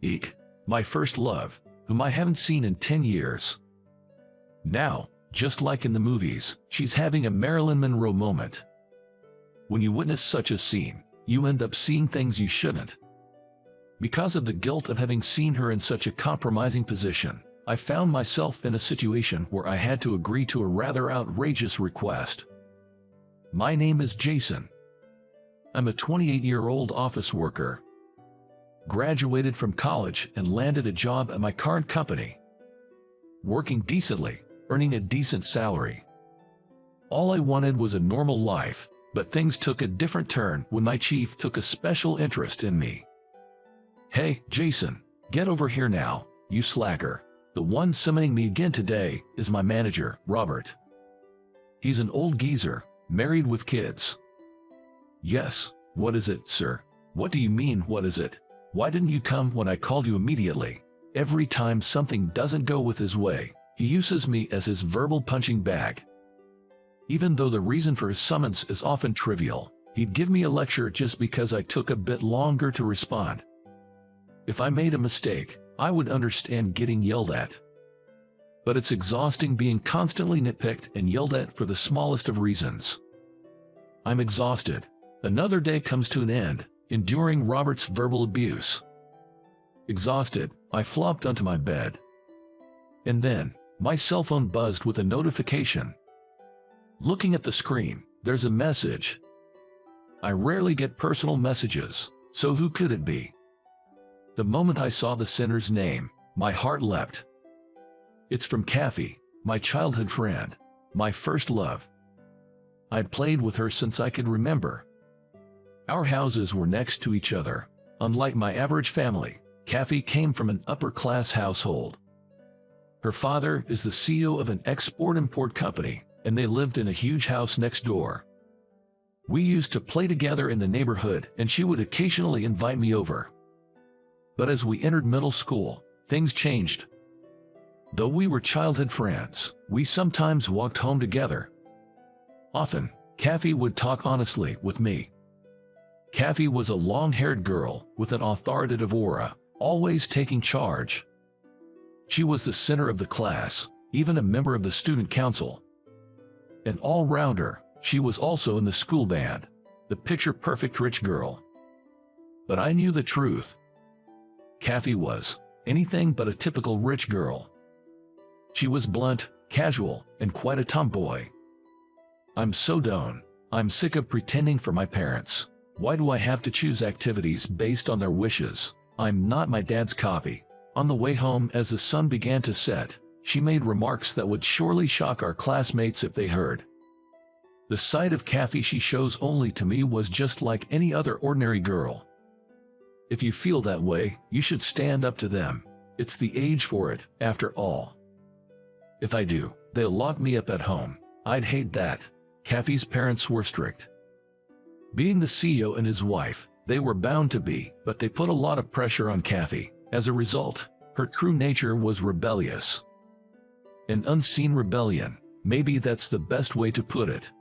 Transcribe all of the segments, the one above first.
Eek, my first love, whom I haven't seen in 10 years. Now, just like in the movies, she's having a Marilyn Monroe moment. When you witness such a scene, you end up seeing things you shouldn't. Because of the guilt of having seen her in such a compromising position, I found myself in a situation where I had to agree to a rather outrageous request. My name is Jason. I'm a 28-year-old office worker. Graduated from college and landed a job at my current company. Working decently, earning a decent salary. All I wanted was a normal life, but things took a different turn when my chief took a special interest in me. Hey, Jason, get over here now, you slacker. The one summoning me again today is my manager, Robert. He's an old geezer, married with kids. Yes, what is it, sir? What do you mean, what is it? Why didn't you come when I called you immediately? Every time something doesn't go with his way, he uses me as his verbal punching bag. Even though the reason for his summons is often trivial, he'd give me a lecture just because I took a bit longer to respond. If I made a mistake, I would understand getting yelled at. But it's exhausting being constantly nitpicked and yelled at for the smallest of reasons. I'm exhausted. Another day comes to an end, enduring Robert's verbal abuse. Exhausted, I flopped onto my bed. And then, my cell phone buzzed with a notification. Looking at the screen, there's a message. I rarely get personal messages, so who could it be? The moment I saw the sender's name, my heart leapt. It's from Kathy, my childhood friend, my first love. I'd played with her since I could remember. Our houses were next to each other. Unlike my average family, Kathy came from an upper-class household. Her father is the CEO of an export-import company, and they lived in a huge house next door. We used to play together in the neighborhood, and she would occasionally invite me over. But as we entered middle school, things changed. Though we were childhood friends, we sometimes walked home together. Often, Kathy would talk honestly with me. Kathy was a long-haired girl with an authoritative aura, always taking charge. She was the center of the class, even a member of the student council. An all-rounder, she was also in the school band, the picture-perfect rich girl. But I knew the truth. Kathy was anything but a typical rich girl. She was blunt, casual, and quite a tomboy. I'm so done. I'm sick of pretending for my parents. Why do I have to choose activities based on their wishes? I'm not my dad's copy. On the way home as the sun began to set, she made remarks that would surely shock our classmates if they heard. The sight of Kathy she shows only to me was just like any other ordinary girl. If you feel that way, you should stand up to them. It's the age for it, after all. If I do, they'll lock me up at home. I'd hate that. Kathy's parents were strict. Being the CEO and his wife, they were bound to be, but they put a lot of pressure on Kathy. As a result, her true nature was rebellious. An unseen rebellion, maybe that's the best way to put it.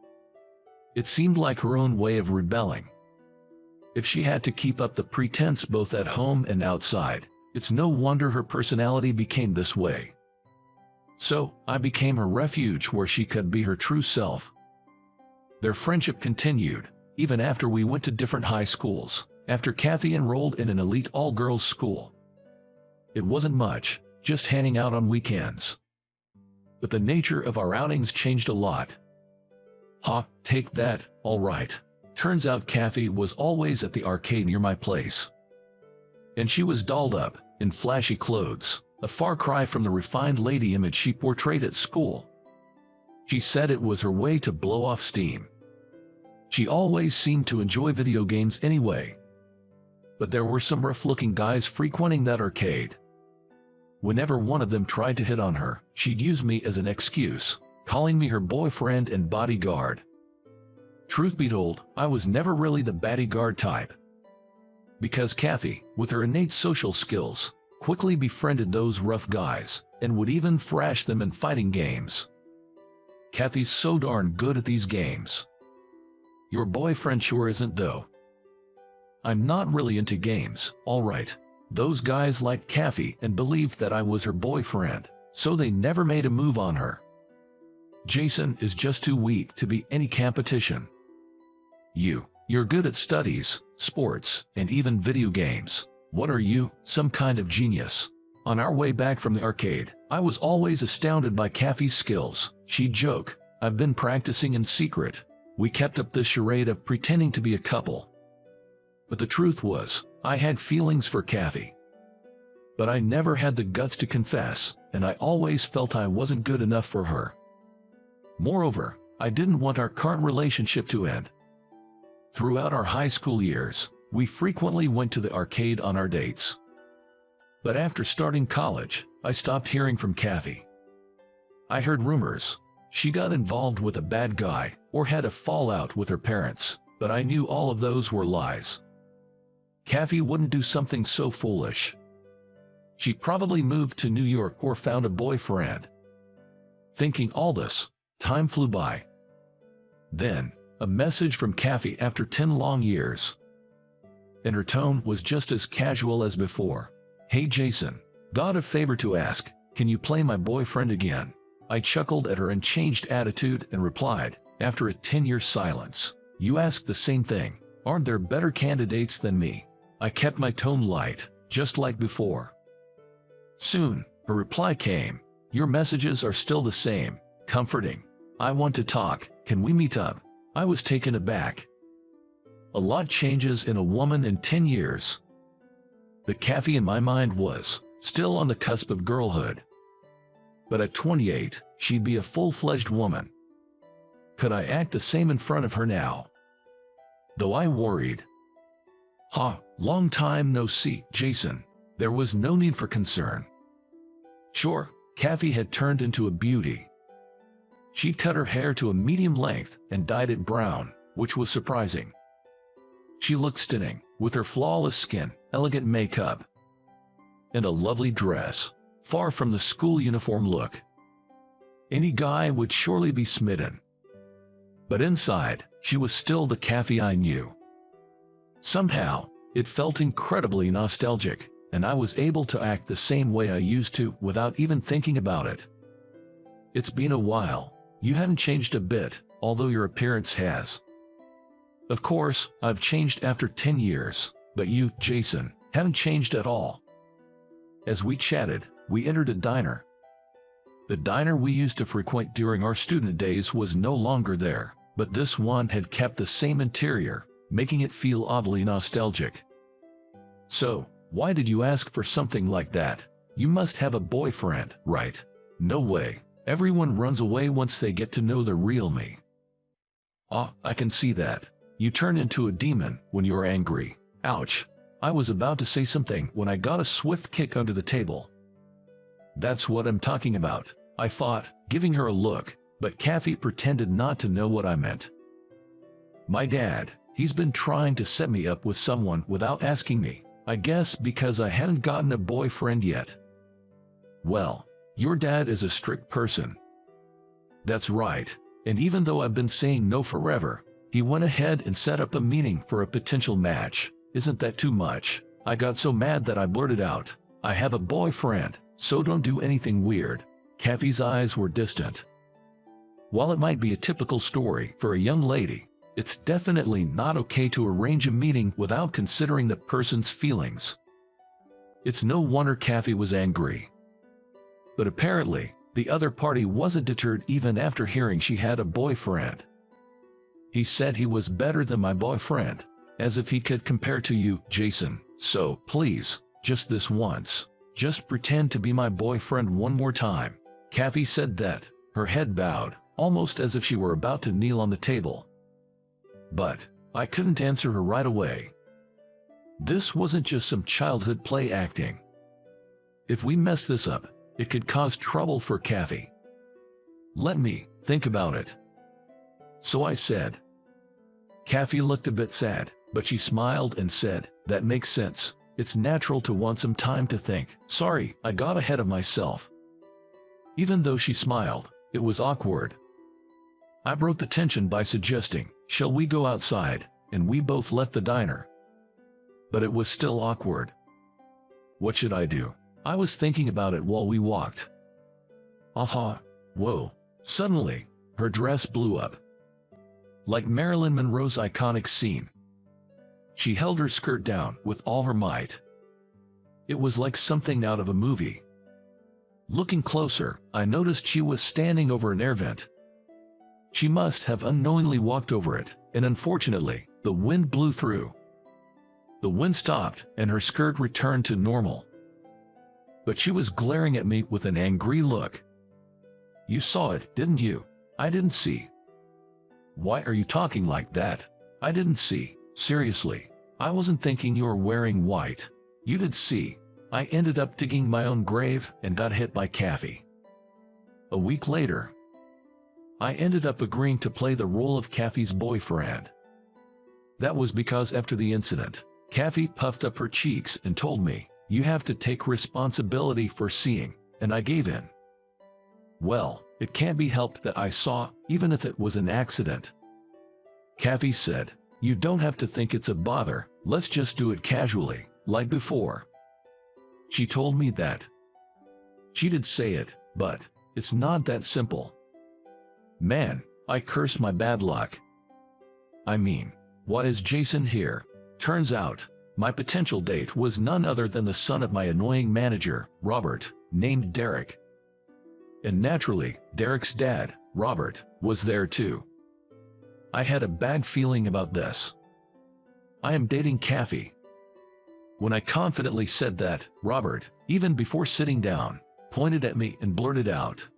It seemed like her own way of rebelling. If she had to keep up the pretense both at home and outside, it's no wonder her personality became this way. So, I became her refuge where she could be her true self. Their friendship continued, even after we went to different high schools, after Kathy enrolled in an elite all-girls school. It wasn't much, just hanging out on weekends. But the nature of our outings changed a lot. Ha, take that, all right. Turns out Kathy was always at the arcade near my place. And she was dolled up, in flashy clothes, a far cry from the refined lady image she portrayed at school. She said it was her way to blow off steam. She always seemed to enjoy video games anyway. But there were some rough-looking guys frequenting that arcade. Whenever one of them tried to hit on her, she'd use me as an excuse, calling me her boyfriend and bodyguard. Truth be told, I was never really the bodyguard type. Because Kathy, with her innate social skills, quickly befriended those rough guys, and would even thrash them in fighting games. Kathy's so darn good at these games. Your boyfriend sure isn't though. I'm not really into games, alright. Those guys liked Kathy and believed that I was her boyfriend, so they never made a move on her. Jason is just too weak to be any competition. You're good at studies, sports, and even video games. What are you, some kind of genius? On our way back from the arcade, I was always astounded by Kathy's skills. She'd joke, "I've been practicing in secret." We kept up this charade of pretending to be a couple. But the truth was, I had feelings for Kathy. But I never had the guts to confess, and I always felt I wasn't good enough for her. Moreover, I didn't want our current relationship to end. Throughout our high school years, we frequently went to the arcade on our dates. But after starting college, I stopped hearing from Kathy. I heard rumors. She got involved with a bad guy or had a fallout with her parents, but I knew all of those were lies. Kathy wouldn't do something so foolish. She probably moved to New York or found a boyfriend. Thinking all this, time flew by. Then, a message from Kathy after 10 long years. And her tone was just as casual as before. "Hey Jason, got a favor to ask, can you play my boyfriend again?" I chuckled at her unchanged attitude and replied, after a 10-year silence, "You ask the same thing. Aren't there better candidates than me?" I kept my tone light, just like before. Soon, her reply came, "Your messages are still the same, comforting. I want to talk, can we meet up?" I was taken aback. A lot changes in a woman in 10 years. The Kathy in my mind was still on the cusp of girlhood. But at 28, she'd be a full-fledged woman. Could I act the same in front of her now? Though I worried. Long time no see, Jason. There was no need for concern. Sure, Kathy had turned into a beauty. She'd cut her hair to a medium length and dyed it brown, which was surprising. She looked stunning, with her flawless skin, elegant makeup, and a lovely dress, far from the school uniform look. Any guy would surely be smitten. But inside, she was still the Kathy I knew. Somehow, it felt incredibly nostalgic, and I was able to act the same way I used to without even thinking about it. "It's been a while. You haven't changed a bit, although your appearance has." Of course, I've changed after 10 years, but you, Jason, haven't changed at all. As we chatted, we entered a diner. The diner we used to frequent during our student days was no longer there, but this one had kept the same interior, making it feel oddly nostalgic. "So, why did you ask for something like that? You must have a boyfriend, right?" "No way. Everyone runs away once they get to know the real me." I can see that. You turn into a demon when you're angry." Ouch. I was about to say something when I got a swift kick under the table. "That's what I'm talking about," I thought, giving her a look, but Kathy pretended not to know what I meant. "My dad, he's been trying to set me up with someone without asking me, I guess because I hadn't gotten a boyfriend yet." "Well, your dad is a strict person." "That's right, and even though I've been saying no forever, he went ahead and set up a meeting for a potential match. Isn't that too much?" I got so mad that I blurted out, "I have a boyfriend, so don't do anything weird." Kathy's eyes were distant. While it might be a typical story for a young lady, it's definitely not okay to arrange a meeting without considering the person's feelings. It's no wonder Kathy was angry. But apparently, the other party wasn't deterred even after hearing she had a boyfriend. "He said he was better than my boyfriend, as if he could compare to you, Jason. So, please, just this once, just pretend to be my boyfriend one more time." Kathy said that, her head bowed, almost as if she were about to kneel on the table. But I couldn't answer her right away. This wasn't just some childhood play acting. If we mess this up, it could cause trouble for Kathy. "Let me think about it." So I said. Kathy looked a bit sad, but she smiled and said, "That makes sense. It's natural to want some time to think." Sorry, I got ahead of myself. Even though she smiled, it was awkward. I broke the tension by suggesting, "Shall we go outside?" and we both left the diner. But it was still awkward. What should I do? I was thinking about it while we walked. Aha. Whoa. Suddenly, her dress blew up. Like Marilyn Monroe's iconic scene. She held her skirt down with all her might. It was like something out of a movie. Looking closer, I noticed she was standing over an air vent. She must have unknowingly walked over it, and unfortunately, the wind blew through. The wind stopped, and her skirt returned to normal. But she was glaring at me with an angry look. You saw it, didn't you? I didn't see. Why are you talking like that? I didn't see. Seriously, I wasn't thinking you were wearing white. You did see. I ended up digging my own grave and got hit by Kathy. A week later, I ended up agreeing to play the role of Kathy's boyfriend. That was because after the incident, Kathy puffed up her cheeks and told me, "You have to take responsibility for seeing," and I gave in. Well, it can't be helped that I saw, even if it was an accident. Kathy said, "You don't have to think it's a bother, let's just do it casually, like before." She told me that. She did say it, but it's not that simple. Man, I cursed my bad luck. I mean, what is Jason here? Turns out, my potential date was none other than the son of my annoying manager, Robert, named Derek. And naturally, Derek's dad, Robert, was there too. I had a bad feeling about this. I am dating Kathy. When I confidently said that, Robert, even before sitting down, pointed at me and blurted out,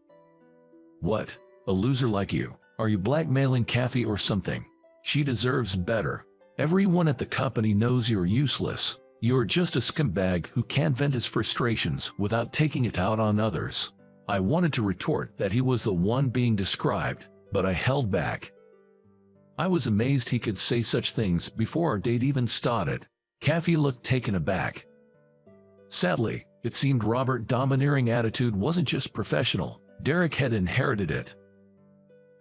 "What? A loser like you? Are you blackmailing Kathy or something? She deserves better. Everyone at the company knows you're useless. You're just a scumbag who can't vent his frustrations without taking it out on others." I wanted to retort that he was the one being described, but I held back. I was amazed he could say such things before our date even started. Kathy looked taken aback. Sadly, it seemed Robert's domineering attitude wasn't just professional, Derek had inherited it.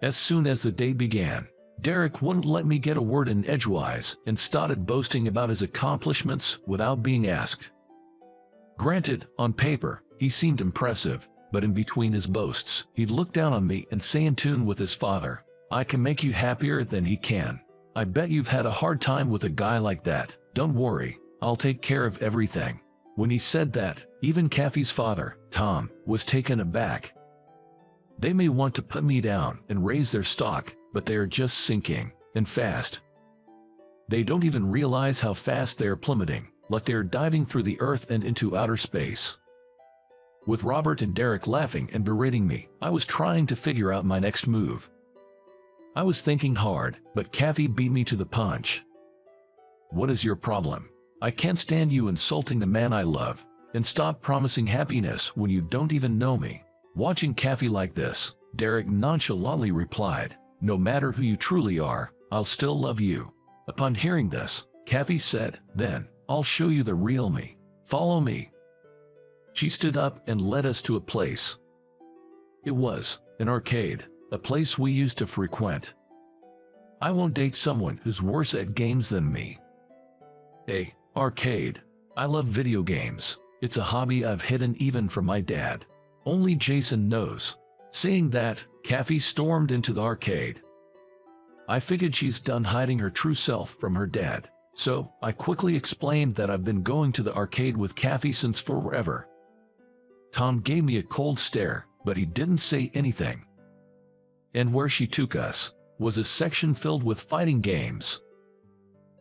As soon as the day began, Derek wouldn't let me get a word in edgewise and started boasting about his accomplishments without being asked. Granted, on paper, he seemed impressive, but in between his boasts, he'd look down on me and say in tune with his father, "I can make you happier than he can. I bet you've had a hard time with a guy like that. Don't worry, I'll take care of everything." When he said that, even Kathy's father, Tom, was taken aback. They may want to put me down and raise their stock, but they are just sinking, and fast. They don't even realize how fast they are plummeting, like they are diving through the earth and into outer space. With Robert and Derek laughing and berating me, I was trying to figure out my next move. I was thinking hard, but Kathy beat me to the punch. "What is your problem? I can't stand you insulting the man I love, and stop promising happiness when you don't even know me." Watching Kathy like this, Derek nonchalantly replied, "No matter who you truly are, I'll still love you." Upon hearing this, Kathy said, "Then, I'll show you the real me. Follow me." She stood up and led us to a place. It was an arcade, a place we used to frequent. I won't date someone who's worse at games than me. Hey, arcade. I love video games. It's a hobby I've hidden even from my dad. Only Jason knows. Saying that, Kathy stormed into the arcade. I figured she's done hiding her true self from her dad, so I quickly explained that I've been going to the arcade with Kathy since forever. Tom gave me a cold stare, but he didn't say anything. And where she took us was a section filled with fighting games.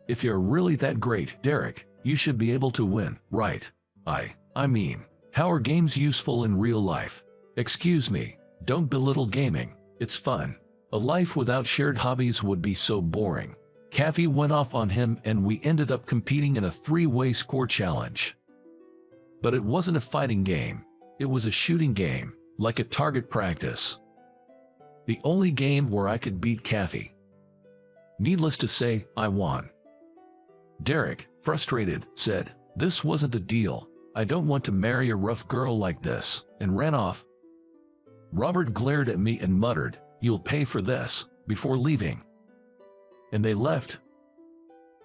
If you're really that great, Derek, you should be able to win, right? I mean, how are games useful in real life? Excuse me, don't belittle gaming, it's fun. A life without shared hobbies would be so boring. Kathy went off on him and we ended up competing in a three-way score challenge. But it wasn't a fighting game. It was a shooting game, like a target practice. The only game where I could beat Kathy. Needless to say, I won. Derek, frustrated, said, "This wasn't the deal. I don't want to marry a rough girl like this," and ran off. Robert glared at me and muttered, "You'll pay for this," before leaving. And they left.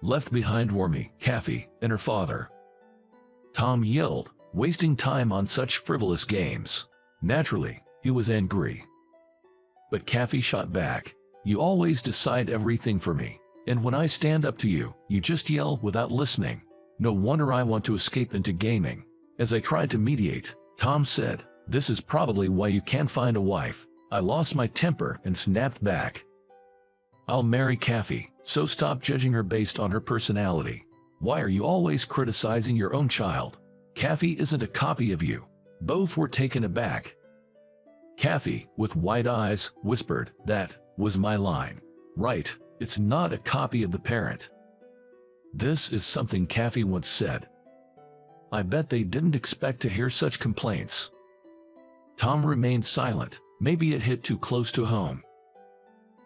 Left behind were me, Kathy, and her father. Tom yelled, wasting time on such frivolous games. Naturally, he was angry. But Kathy shot back. You always decide everything for me, and when I stand up to you, you just yell without listening. No wonder I want to escape into gaming. As I tried to mediate, Tom said, this is probably why you can't find a wife. I lost my temper and snapped back. I'll marry Kathy, so stop judging her based on her personality. Why are you always criticizing your own child? Kathy isn't a copy of you. Both were taken aback. Kathy, with wide eyes, whispered, that was my line. Right, it's not a copy of the parent. This is something Kathy once said. I bet they didn't expect to hear such complaints. Tom remained silent. Maybe it hit too close to home.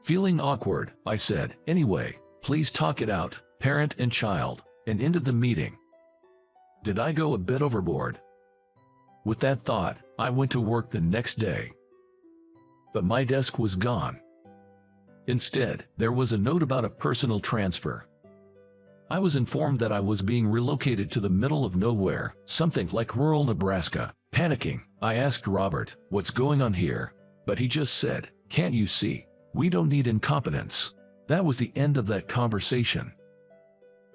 Feeling awkward, I said, anyway, please talk it out, parent and child, and ended the meeting. Did I go a bit overboard? With that thought, I went to work the next day. But my desk was gone. Instead, there was a note about a personal transfer. I was informed that I was being relocated to the middle of nowhere, something like rural Nebraska. Panicking, I asked Robert, what's going on here? But he just said, can't you see? We don't need incompetence. That was the end of that conversation.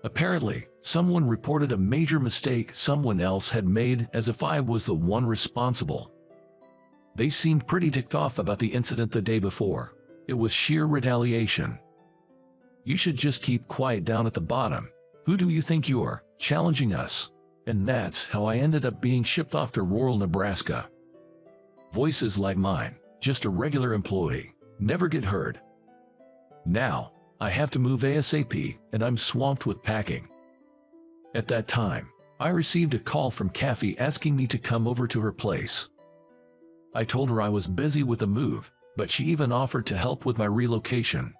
Apparently, someone reported a major mistake someone else had made as if I was the one responsible. They seemed pretty ticked off about the incident the day before. It was sheer retaliation. You should just keep quiet down at the bottom. Who do you think you are, challenging us? And that's how I ended up being shipped off to rural Nebraska. Voices like mine, just a regular employee, never get heard. Now, I have to move ASAP, and I'm swamped with packing. At that time, I received a call from Kathy asking me to come over to her place. I told her I was busy with the move, but she even offered to help with my relocation.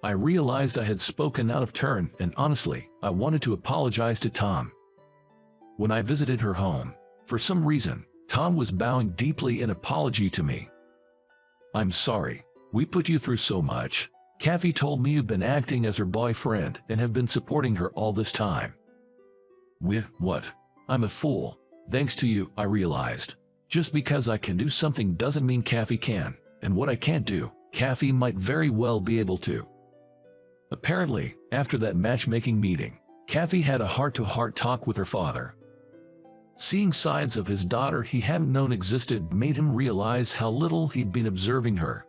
I realized I had spoken out of turn, and honestly, I wanted to apologize to Tom. When I visited her home, for some reason, Tom was bowing deeply in apology to me. I'm sorry, we put you through so much. Kathy told me you've been acting as her boyfriend and have been supporting her all this time. What? I'm a fool. Thanks to you, I realized. Just because I can do something doesn't mean Kathy can, and what I can't do, Kathy might very well be able to. Apparently, after that matchmaking meeting, Kathy had a heart-to-heart talk with her father. Seeing sides of his daughter he hadn't known existed made him realize how little he'd been observing her.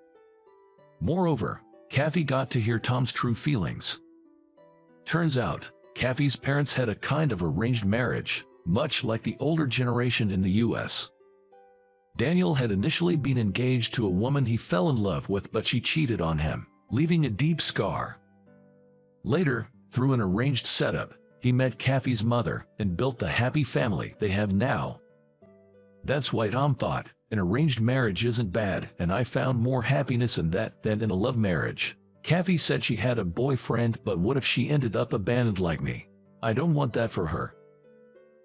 Moreover, Kathy got to hear Tom's true feelings. Turns out, Kathy's parents had a kind of arranged marriage, much like the older generation in the U.S. Daniel had initially been engaged to a woman he fell in love with, but she cheated on him, leaving a deep scar. Later, through an arranged setup, he met Kathy's mother and built the happy family they have now. That's why Tom thought an arranged marriage isn't bad, and I found more happiness in that than in a love marriage. Kathy said she had a boyfriend, but what if she ended up abandoned like me? I don't want that for her.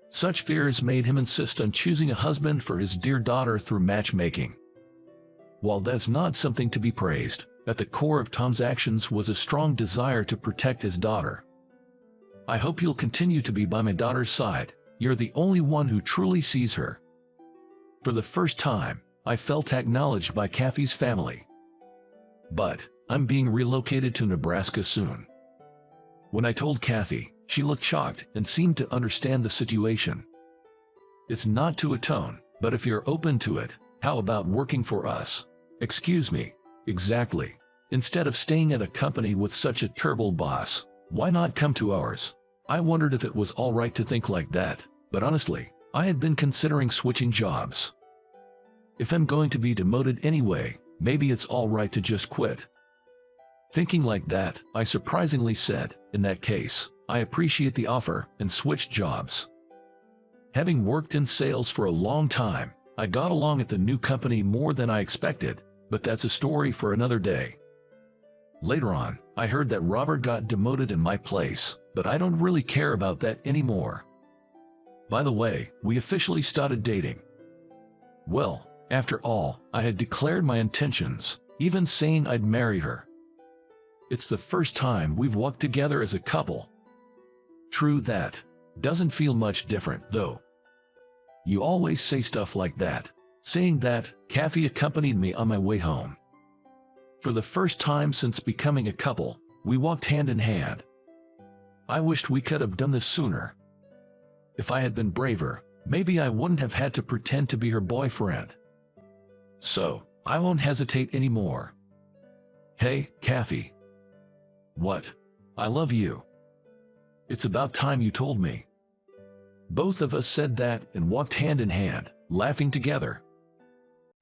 Such fears made him insist on choosing a husband for his dear daughter through matchmaking. While that's not something to be praised, at the core of Tom's actions was a strong desire to protect his daughter. I hope you'll continue to be by my daughter's side. You're the only one who truly sees her. For the first time, I felt acknowledged by Kathy's family. But I'm being relocated to Nebraska soon. When I told Kathy, she looked shocked and seemed to understand the situation. It's not to atone, but if you're open to it, how about working for us? Excuse me. Exactly. Instead of staying at a company with such a terrible boss, why not come to ours? I wondered if it was all right to think like that, but honestly, I had been considering switching jobs. If I'm going to be demoted anyway, maybe it's all right to just quit. Thinking like that, I surprisingly said, in that case, I appreciate the offer, and switched jobs. Having worked in sales for a long time, I got along at the new company more than I expected, but that's a story for another day. Later on, I heard that Robert got demoted in my place, but I don't really care about that anymore. By the way, we officially started dating. Well, after all, I had declared my intentions, even saying I'd marry her. It's the first time we've walked together as a couple. True that. Doesn't feel much different, though. You always say stuff like that. Saying that, Kathy accompanied me on my way home. For the first time since becoming a couple, we walked hand in hand. I wished we could have done this sooner. If I had been braver, maybe I wouldn't have had to pretend to be her boyfriend. So, I won't hesitate anymore. Hey, Kathy. What? I love you. It's about time you told me. Both of us said that and walked hand in hand, laughing together.